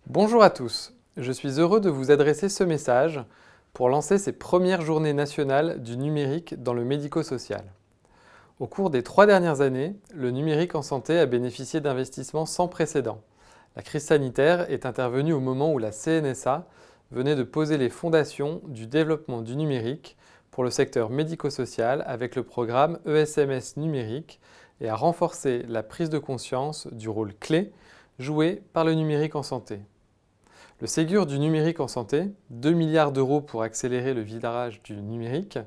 Bonjour à tous, je suis heureux de vous adresser ce message pour lancer ces premières journées nationales du numérique dans le médico-social. Au cours des 3 dernières années, le numérique en santé a bénéficié d'investissements sans précédent. La crise sanitaire est intervenue au moment où la CNSA venait de poser les fondations du développement du numérique pour le secteur médico-social avec le programme ESMS numérique et a renforcé la prise de conscience du rôle clé joué par le numérique en santé. Le Ségur du numérique en santé, 2 milliards d'euros pour accélérer le virage du numérique,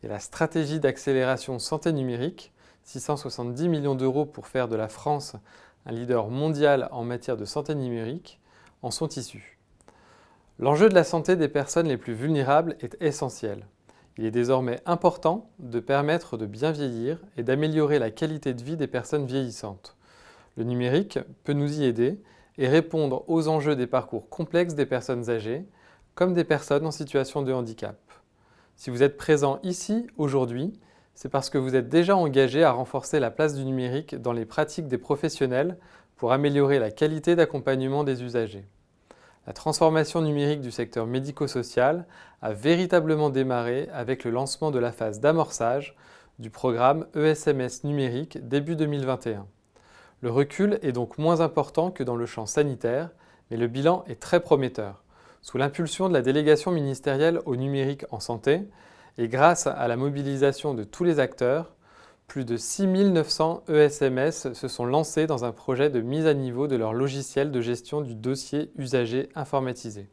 et la stratégie d'accélération santé numérique, 670 millions d'euros pour faire de la France un leader mondial en matière de santé numérique, en sont issus. L'enjeu de la santé des personnes les plus vulnérables est essentiel. Il est désormais important de permettre de bien vieillir et d'améliorer la qualité de vie des personnes vieillissantes. Le numérique peut nous y aider et répondre aux enjeux des parcours complexes des personnes âgées, comme des personnes en situation de handicap. Si vous êtes présent ici, aujourd'hui, c'est parce que vous êtes déjà engagé à renforcer la place du numérique dans les pratiques des professionnels pour améliorer la qualité d'accompagnement des usagers. La transformation numérique du secteur médico-social a véritablement démarré avec le lancement de la phase d'amorçage du programme ESMS numérique début 2021. Le recul est donc moins important que dans le champ sanitaire, mais le bilan est très prometteur. Sous l'impulsion de la délégation ministérielle au numérique en santé, et grâce à la mobilisation de tous les acteurs, plus de 6 900 ESMS se sont lancés dans un projet de mise à niveau de leur logiciel de gestion du dossier usager informatisé.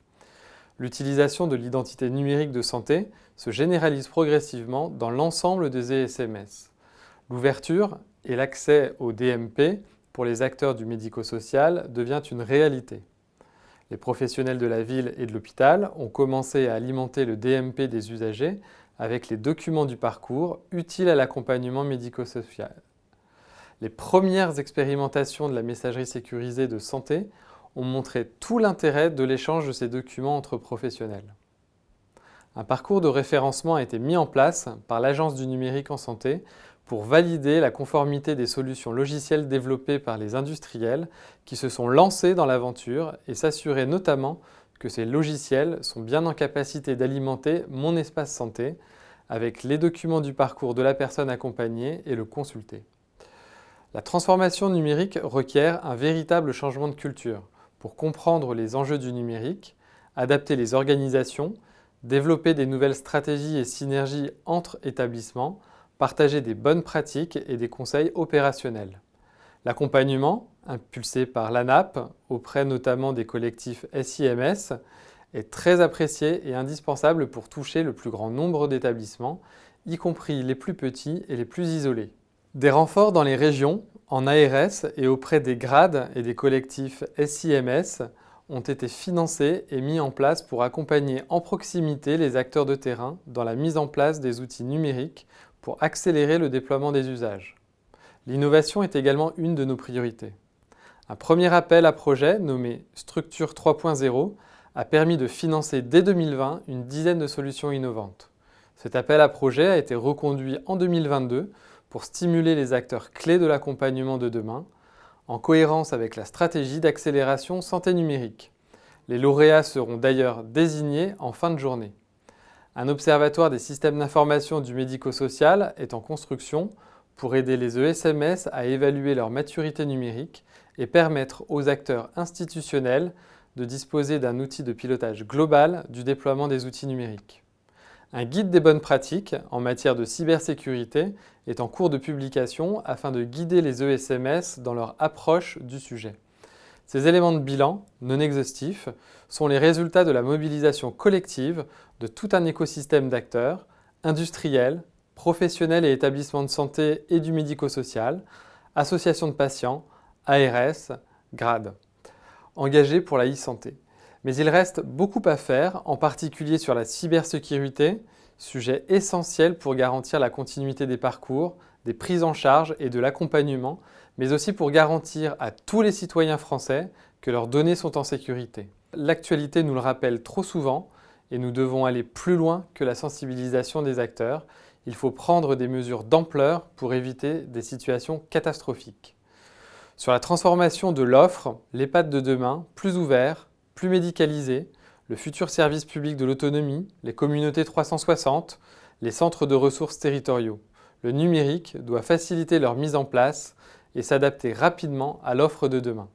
L'utilisation de l'identité numérique de santé se généralise progressivement dans l'ensemble des ESMS. L'ouverture et l'accès au DMP pour les acteurs du médico-social devient une réalité. Les professionnels de la ville et de l'hôpital ont commencé à alimenter le DMP des usagers avec les documents du parcours utiles à l'accompagnement médico-social. Les premières expérimentations de la messagerie sécurisée de santé ont montré tout l'intérêt de l'échange de ces documents entre professionnels. Un parcours de référencement a été mis en place par l'Agence du numérique en santé pour valider la conformité des solutions logicielles développées par les industriels qui se sont lancés dans l'aventure et s'assurer notamment que ces logiciels sont bien en capacité d'alimenter mon espace santé avec les documents du parcours de la personne accompagnée et le consulter. La transformation numérique requiert un véritable changement de culture pour comprendre les enjeux du numérique, adapter les organisations, développer des nouvelles stratégies et synergies entre établissements, partager des bonnes pratiques et des conseils opérationnels. L'accompagnement, impulsé par l'ANAP, auprès notamment des collectifs SIMS, est très apprécié et indispensable pour toucher le plus grand nombre d'établissements, y compris les plus petits et les plus isolés. Des renforts dans les régions, en ARS et auprès des grades et des collectifs SIMS ont été financés et mis en place pour accompagner en proximité les acteurs de terrain dans la mise en place des outils numériques pour accélérer le déploiement des usages. L'innovation est également une de nos priorités. Un premier appel à projet nommé Structure 3.0 a permis de financer dès 2020 une dizaine de solutions innovantes. Cet appel à projet a été reconduit en 2022 pour stimuler les acteurs clés de l'accompagnement de demain, en cohérence avec la stratégie d'accélération santé numérique. Les lauréats seront d'ailleurs désignés en fin de journée. Un observatoire des systèmes d'information du médico-social est en construction pour aider les ESMS à évaluer leur maturité numérique et permettre aux acteurs institutionnels de disposer d'un outil de pilotage global du déploiement des outils numériques. Un guide des bonnes pratiques en matière de cybersécurité est en cours de publication afin de guider les ESMS dans leur approche du sujet. Ces éléments de bilan, non exhaustifs, sont les résultats de la mobilisation collective de tout un écosystème d'acteurs, industriels, professionnels et établissements de santé et du médico-social, associations de patients, ARS, GRAD, engagés pour la e-santé. Mais il reste beaucoup à faire, en particulier sur la cybersécurité, sujet essentiel pour garantir la continuité des parcours, des prises en charge et de l'accompagnement, mais aussi pour garantir à tous les citoyens français que leurs données sont en sécurité. L'actualité nous le rappelle trop souvent et nous devons aller plus loin que la sensibilisation des acteurs. Il faut prendre des mesures d'ampleur pour éviter des situations catastrophiques. Sur la transformation de l'offre, l'EHPAD de demain, plus ouvert, plus médicalisés, le futur service public de l'autonomie, les communautés 360, les centres de ressources territoriaux. Le numérique doit faciliter leur mise en place et s'adapter rapidement à l'offre de demain.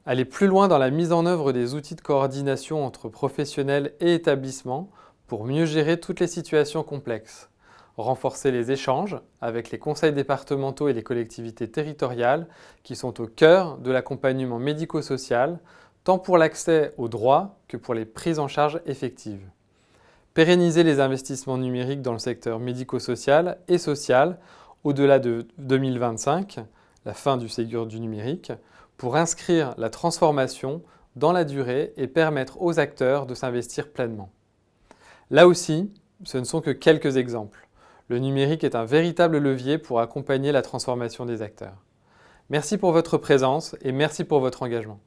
Aller plus loin dans la mise en œuvre des outils de coordination entre professionnels et établissements pour mieux gérer toutes les situations complexes. Renforcer les échanges avec les conseils départementaux et les collectivités territoriales qui sont au cœur de l'accompagnement médico-social, tant pour l'accès aux droits que pour les prises en charge effectives. Pérenniser les investissements numériques dans le secteur médico-social et social au-delà de 2025, la fin du Ségur du numérique, pour inscrire la transformation dans la durée et permettre aux acteurs de s'investir pleinement. Là aussi, ce ne sont que quelques exemples. Le numérique est un véritable levier pour accompagner la transformation des acteurs. Merci pour votre présence et merci pour votre engagement.